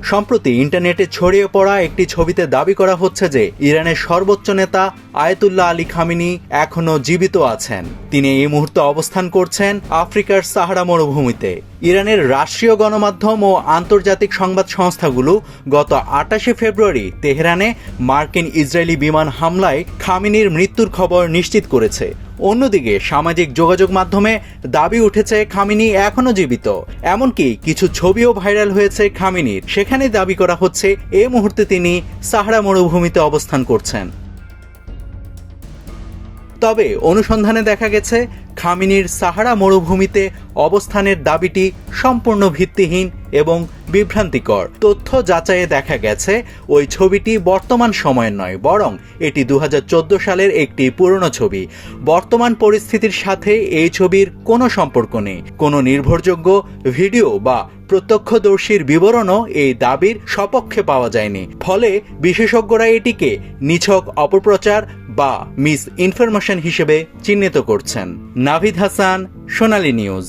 সম্প্রতি ইন্টারনেটে ছড়িয়ে পড়া একটি ছবিতে দাবি করা হচ্ছে যে ইরানের সর্বোচ্চ নেতা আয়াতুল্লাহ আলী খামেনি এখনও জীবিত আছেন। তিনি এই মুহূর্তে অবস্থান করছেন আফ্রিকার সাহারা মরুভূমিতে। ইরানের রাষ্ট্রীয় গণমাধ্যম ও আন্তর্জাতিক সংবাদ সংস্থাগুলো গত 28 ফেব্রুয়ারি তেহরানে মার্কিন ইসরায়েলি বিমান হামলায় খামেনির মৃত্যুর খবর নিশ্চিত করেছে। অন্যদিকে সামাজিক যোগাযোগ মাধ্যমে দাবি উঠেছে খামেনি এখনও জীবিত। এমনকি কিছু ছবিও ভাইরাল হয়েছে খামেনির। সেখানে দাবি করা হচ্ছে এই মুহূর্তে তিনি সাহারা মরুভূমিতে অবস্থান করছেন। তবে অনুসন্ধানে দেখা গেছে খামেনির সাহারা মরুভূমিতে অবস্থানের দাবিটি সম্পূর্ণ ভিত্তিহীন এবং বিভ্রান্তিকর। তথ্য যাচাইয়ে দেখা গেছে ওই ছবিটি বর্তমান সময়ের নয়, বরং এটি 2014 সালের একটি পুরনো ছবি। বর্তমান পরিস্থিতির সাথে এই ছবির কোনো সম্পর্ক নেই। কোনো নির্ভরযোগ্য ভিডিও বা প্রত্যক্ষদর্শীর বিবরণও এই দাবির সপক্ষে পাওয়া যায়নি। ফলে বিশেষজ্ঞরা এটিকে নিছক অপপ্রচার বা মিস ইনফরমেশন হিসেবে চিহ্নিত করছেন। নাভিদ হাসান, সোনালী নিউজ।